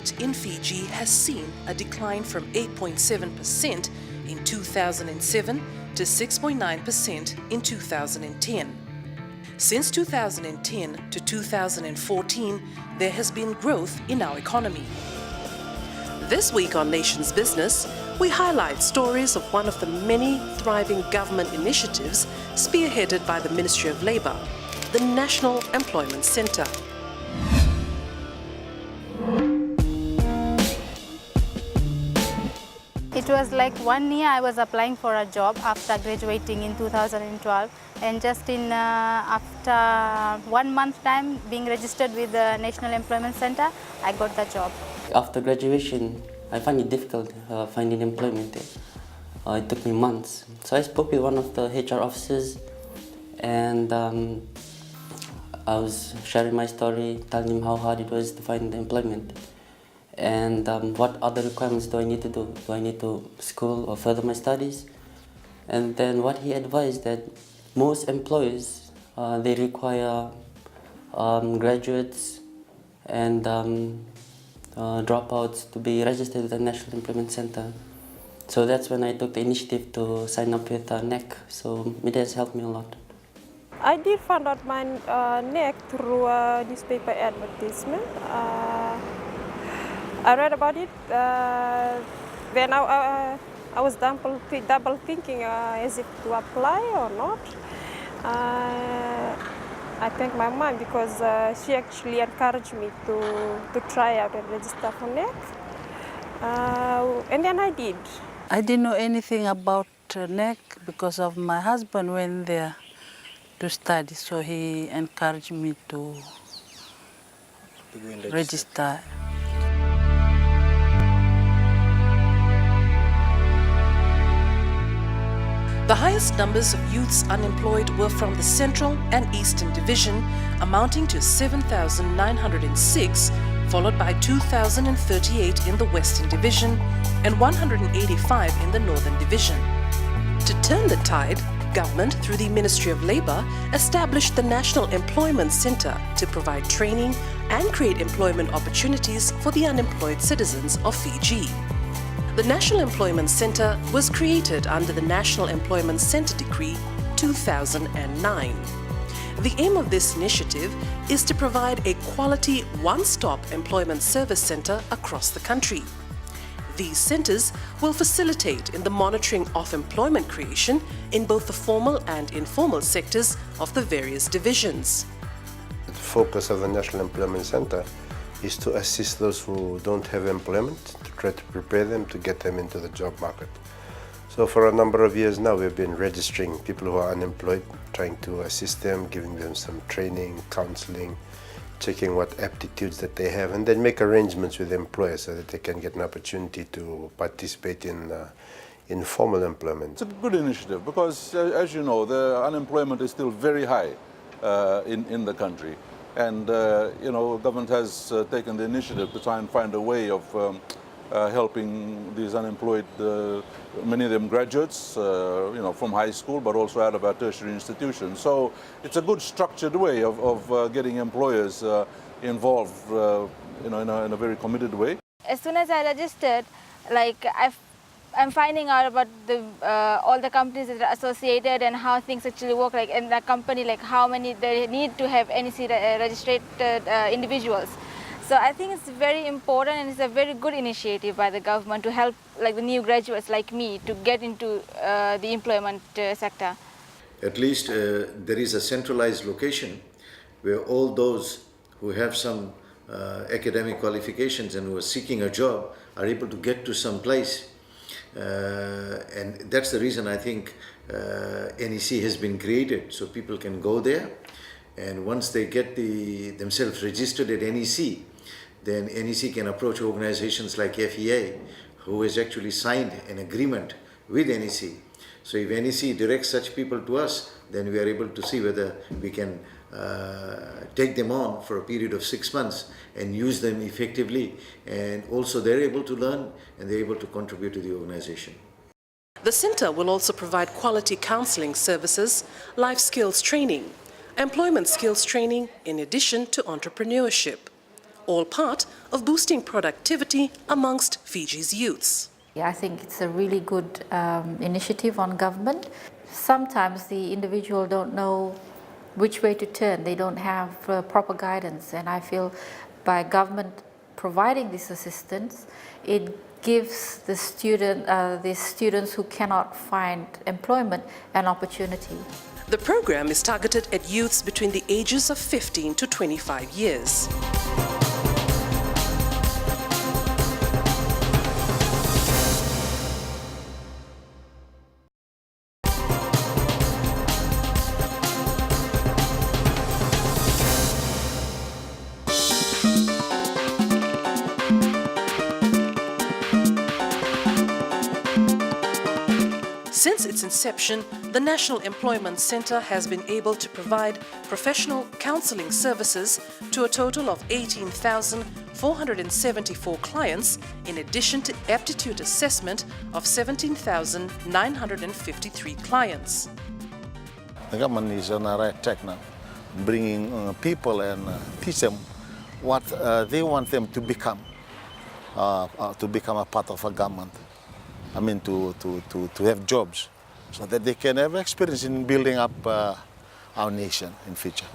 rate in Fiji has seen a decline from 8.7% in 2007 to 6.9% in 2010. Since 2010 to 2014, there has been growth in our economy. This week on Nation's Business, we highlight stories of one of the many thriving government initiatives spearheaded by the Ministry of Labour, the National Employment Centre. It was like 1 year I was applying for a job after graduating in 2012, and just in after 1 month time being registered with the National Employment Centre, I got the job. After graduation, I find it difficult finding employment. It took me months. So I spoke with one of the HR officers, and I was sharing my story, telling him how hard it was to find employment. And what other requirements do I need to do? Do I need to school or further my studies? And then what he advised that most employers, they require graduates and dropouts to be registered with the National Employment Centre. So that's when I took the initiative to sign up with NEC. So it has helped me a lot. I did find out my NEC through a newspaper advertisement. I read about it, then I was double thinking as if to apply or not. I thank my mom because she actually encouraged me to try out and register for NEC, and then I did. I didn't know anything about NEC because of my husband went there to study, so he encouraged me to register. The highest numbers of youths unemployed were from the Central and Eastern Division, amounting to 7,906, followed by 2,038 in the Western Division and 185 in the Northern Division. To turn the tide, government, through the Ministry of Labour, established the National Employment Centre to provide training and create employment opportunities for the unemployed citizens of Fiji. The National Employment Centre was created under the National Employment Centre Decree 2009. The aim of this initiative is to provide a quality one-stop employment service centre across the country. These centres will facilitate in the monitoring of employment creation in both the formal and informal sectors of the various divisions. The focus of the National Employment Centre is to assist those who don't have employment, to try to prepare them to get them into the job market. So for a number of years now, we've been registering people who are unemployed, trying to assist them, giving them some training, counseling, checking what aptitudes that they have, and then make arrangements with employers so that they can get an opportunity to participate in informal employment. It's a good initiative because, as you know, the unemployment is still very high in the country. And, government has taken the initiative to try and find a way of helping these unemployed, many of them graduates, from high school, but also out of our tertiary institutions. So it's a good structured way of getting employers involved, in a very committed way. As soon as I registered, I'm finding out about all the companies that are associated and how things actually work, in that company, how many they need to have NEC registered individuals. So I think it's very important, and it's a very good initiative by the government to help the new graduates like me to get into the employment sector. At least there is a centralized location where all those who have some academic qualifications and who are seeking a job are able to get to some place. And that's the reason I think NEC has been created, so people can go there, and once they get themselves registered at NEC, then NEC can approach organizations like FEA, who has actually signed an agreement with NEC. So if NEC directs such people to us, then we are able to see whether we can take them on for a period of 6 months and use them effectively, and also they're able to learn and they're able to contribute to the organization. The centre will also provide quality counselling services, life skills training, employment skills training, in addition to entrepreneurship. all part of boosting productivity amongst Fiji's youths. Yeah, I think it's a really good initiative on government. Sometimes the individual don't know which way to turn. They don't have proper guidance, and I feel by government providing this assistance, it gives the students who cannot find employment an opportunity. The program is targeted at youths between the ages of 15 to 25 years. Since its inception, the National Employment Centre has been able to provide professional counselling services to a total of 18,474 clients, in addition to aptitude assessment of 17,953 clients. The government is on the right track now, bringing people and teach them what they want them to become a part of a government. I mean, to have jobs, so that they can have experience in building up our nation in future.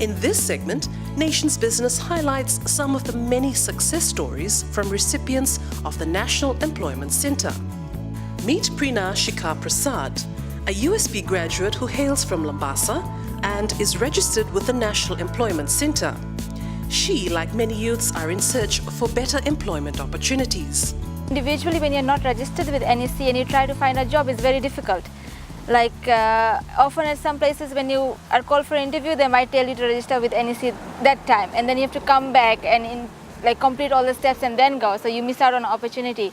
In this segment, Nation's Business highlights some of the many success stories from recipients of the National Employment Centre. Meet Prina Shikhar Prasad, a USB graduate who hails from Lambasa and is registered with the National Employment Centre. She, like many youths, are in search for better employment opportunities. Individually, when you're not registered with NEC and you try to find a job, it's very difficult. Like often at some places when you are called for an interview, they might tell you to register with NEC that time, and then you have to come back and complete all the steps and then go, so you miss out on an opportunity.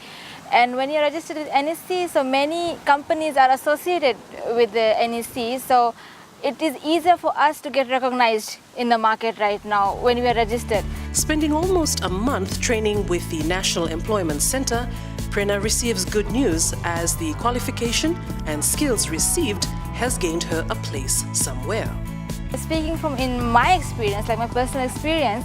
And when you're registered with NEC, so many companies are associated with the NEC, so it is easier for us to get recognized in the market right now when we are registered. Spending almost a month training with the National Employment Centre, Prina receives good news as the qualification and skills received has gained her a place somewhere. Speaking from in my experience, like my personal experience,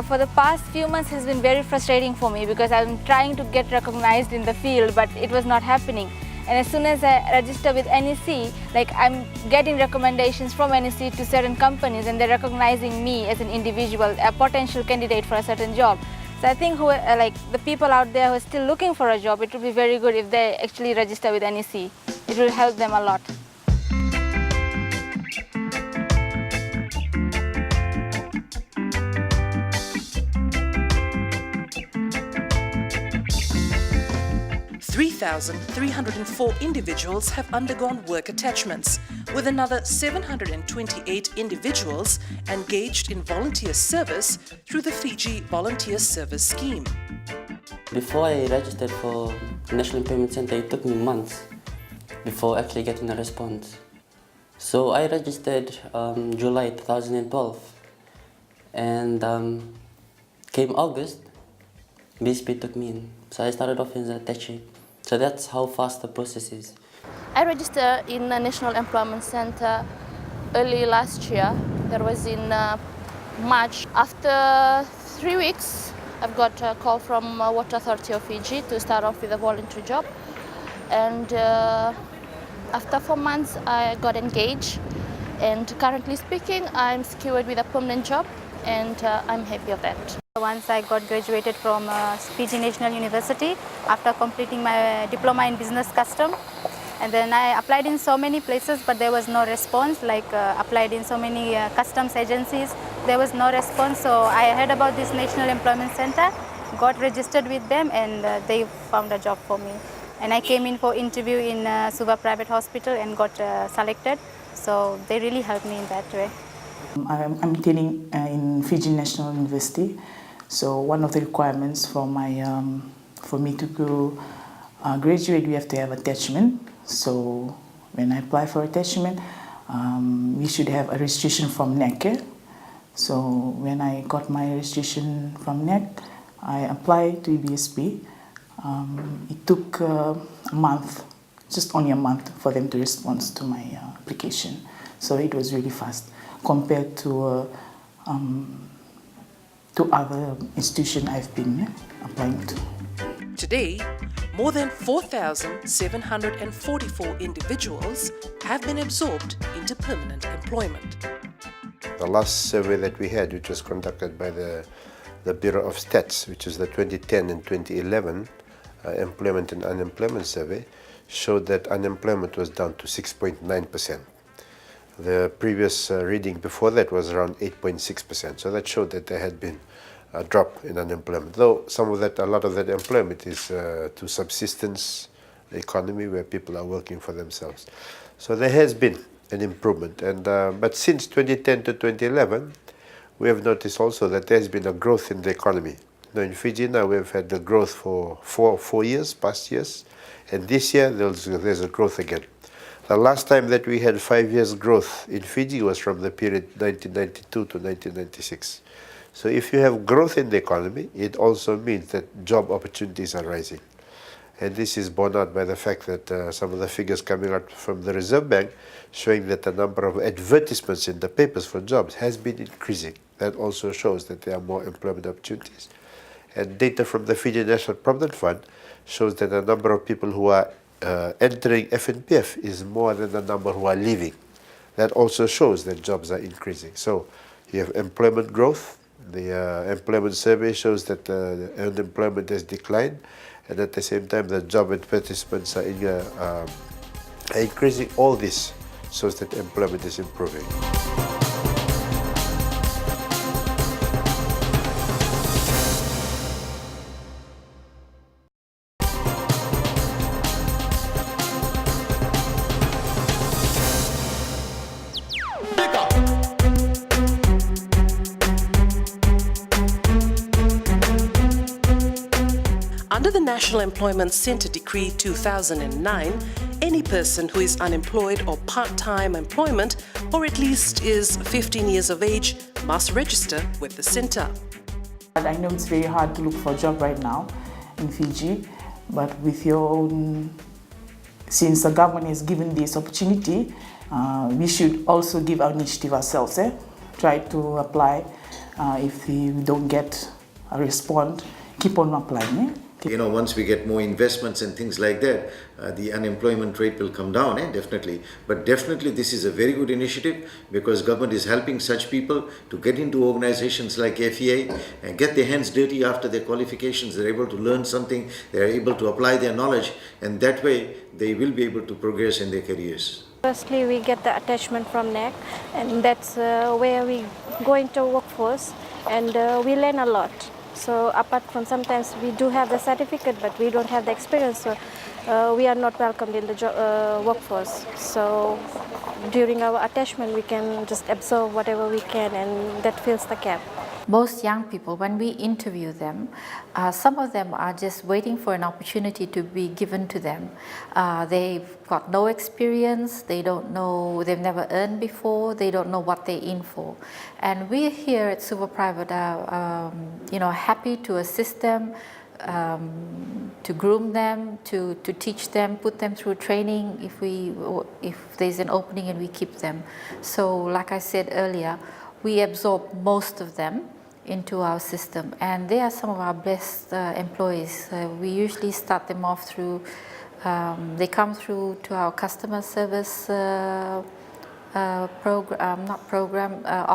for the past few months has been very frustrating for me because I'm trying to get recognized in the field, but it was not happening. And as soon as I register with NEC, I'm getting recommendations from NEC to certain companies, and they're recognizing me as an individual, a potential candidate for a certain job. So I think the people out there who are still looking for a job, it would be very good if they actually register with NEC. It will help them a lot. 3,304 individuals have undergone work attachments, with another 728 individuals engaged in volunteer service through the Fiji Volunteer Service Scheme. Before I registered for the National Employment Centre, it took me months before actually getting a response. So I registered July 2012, and came August, BSP took me in. So I started off as a techie. So that's how fast the process is. I registered in the National Employment Centre early last year. That was in March. After 3 weeks, I've got a call from Water Authority of Fiji to start off with a voluntary job. And after 4 months, I got engaged. And currently speaking, I'm secured with a permanent job, and I'm happy of that. Once I got graduated from Fiji National University after completing my diploma in business custom, and then I applied in so many places, but there was no response. Applied in so many customs agencies, there was no response. So I heard about this National Employment Centre, got registered with them, and they found a job for me. And I came in for interview in Suva Private Hospital and got selected. So they really helped me in that way. I'm attending in Fiji National University. So one of the requirements for me to go graduate, we have to have attachment. So when I apply for attachment, we should have a registration from NEC. So when I got my registration from NEC, I applied to BSP. It took a month, just only a month, for them to respond to my application. So it was really fast. compared to other institutions I've been applying to. Today, more than 4,744 individuals have been absorbed into permanent employment. The last survey that we had, which was conducted by the Bureau of Stats, which is the 2010 and 2011 employment and unemployment survey, showed that unemployment was down to 6.9%. The previous reading before that was around 8.6%. So that showed that there had been a drop in unemployment. Though a lot of that employment is to subsistence economy where people are working for themselves. So there has been an improvement. But since 2010 to 2011, we have noticed also that there has been a growth in the economy. Now in Fiji now we've had the growth for four years, past years, and this year there's a growth again. The last time that we had 5 years growth in Fiji was from the period 1992 to 1996. So if you have growth in the economy, it also means that job opportunities are rising. And this is borne out by the fact that some of the figures coming out from the Reserve Bank showing that the number of advertisements in the papers for jobs has been increasing. That also shows that there are more employment opportunities. And data from the Fiji National Provident Fund shows that the number of people who are entering FNPF is more than the number who are leaving. That also shows that jobs are increasing. So you have employment growth. The employment survey shows that the unemployment has declined, and at the same time the job advertisements are increasing. All this shows that employment is improving. Under the National Employment Centre Decree 2009, any person who is unemployed or part-time employment, or at least is 15 years of age, must register with the centre. I know it's very hard to look for a job right now in Fiji, but with your own, since the government has given this opportunity, we should also give our initiative ourselves. Try to apply. If we don't get a response, keep on applying. You know, once we get more investments and things like that, the unemployment rate will come down, definitely. But definitely this is a very good initiative because government is helping such people to get into organizations like FEA and get their hands dirty after their qualifications. They're able to learn something, they're able to apply their knowledge, and that way they will be able to progress in their careers. Firstly, we get the attachment from NEC, and that's where we go into workforce, and we learn a lot. So apart from sometimes we do have the certificate, but we don't have the experience, so we are not welcomed in the workforce. So during our attachment, we can just absorb whatever we can, and that fills the gap. Most young people, when we interview them, some of them are just waiting for an opportunity to be given to them. They've got no experience, they don't know, they've never earned before, they don't know what they're in for. And we here at Super Private are happy to assist them, to groom them, to teach them, put them through training if there's an opening, and we keep them. So like I said earlier, we absorb most of them into our system, and they are some of our best employees. We usually start them off through, they come through to our customer service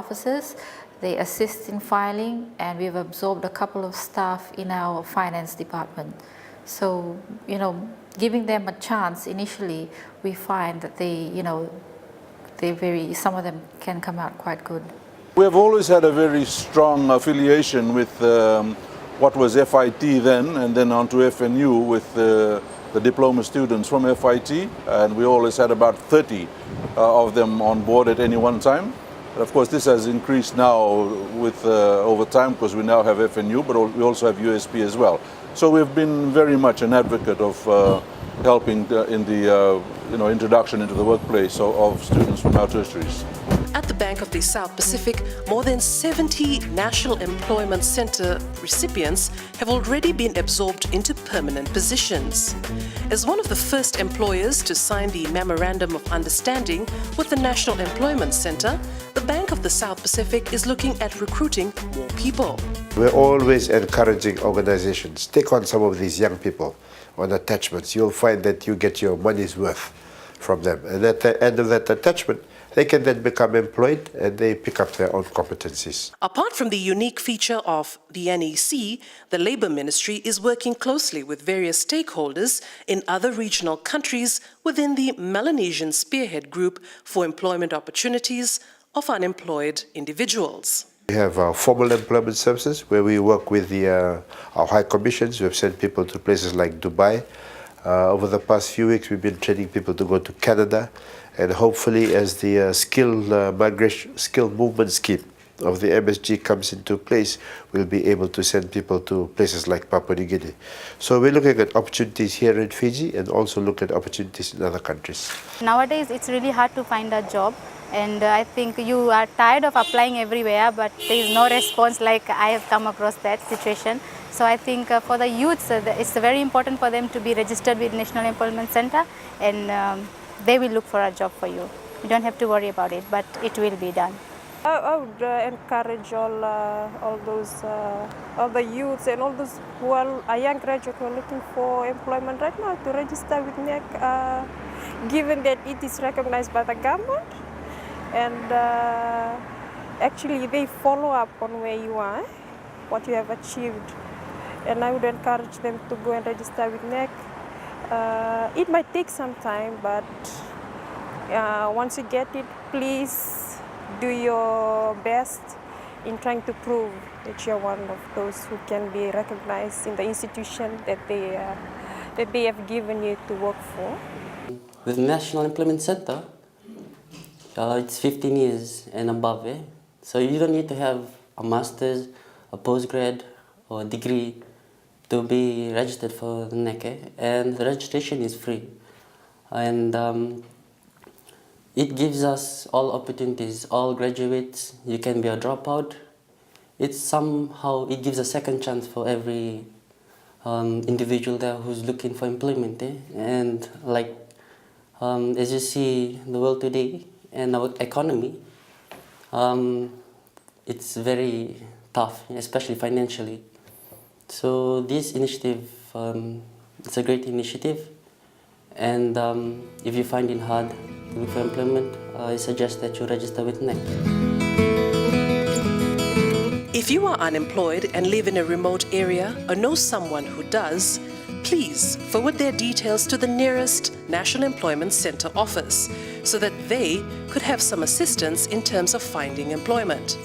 offices. They assist in filing, and we've absorbed a couple of staff in our finance department. So, giving them a chance initially, we find that some of them can come out quite good. We have always had a very strong affiliation with what was FIT then, and then on to FNU with the diploma students from FIT, and we always had about 30 of them on board at any one time. But of course this has increased now with over time, because we now have FNU, but we also have USP as well. So we've been very much an advocate of helping in the introduction into the workplace of students from our tertiaries. At the the Bank of the South Pacific, more than 70 National Employment Center recipients have already been absorbed into permanent positions. As one of the first employers to sign the Memorandum of Understanding with the National Employment Center, the Bank of the South Pacific is looking at recruiting more people. We're always encouraging organizations, take on some of these young people on attachments. You'll find that you get your money's worth from them. And at the end of that attachment, they can then become employed and they pick up their own competencies. Apart from the unique feature of the NEC, the Labour Ministry is working closely with various stakeholders in other regional countries within the Melanesian Spearhead Group for employment opportunities of unemployed individuals. We have our formal employment services where we work with our high commissions. We have sent people to places like Dubai. Over the past few weeks, we've been training people to go to Canada, and hopefully as the skill movement scheme of the MSG comes into place, we'll be able to send people to places like Papua New Guinea. So we're looking at opportunities here in Fiji and also look at opportunities in other countries. Nowadays, it's really hard to find a job. And I think you are tired of applying everywhere, but there is no response. Like I have come across that situation. So I think for the youths, it's very important for them to be registered with National Employment Center, and they will look for a job for you. You don't have to worry about it, but it will be done. I would encourage all the youths and all those who are young graduates who are looking for employment right now to register with NEC, given that it is recognized by the government. And actually they follow up on where you are, what you have achieved. And I would encourage them to go and register with NEC. It might take some time, but once you get it, please do your best in trying to prove that you're one of those who can be recognized in the institution that they have given you to work for. With National Employment Center, it's 15 years and above, so you don't need to have a master's, a postgrad, or a degree to be registered for the NEC, and the registration is free. And it gives us all opportunities, all graduates. You can be a dropout. It gives a second chance for every individual there who's looking for employment. And like as you see the world today, and our economy, it's very tough, especially financially. So this initiative, it's a great initiative, and if you find it hard to look for employment, I suggest that you register with NEC. If you are unemployed and live in a remote area or know someone who does, please forward their details to the nearest National Employment Center office so that they could have some assistance in terms of finding employment.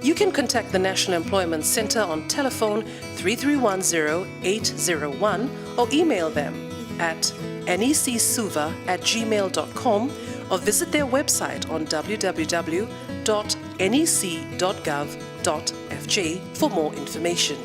You can contact the National Employment Center on telephone 3310-801 or email them at necsuva@gmail.com or visit their website on www.nec.gov.fj for more information.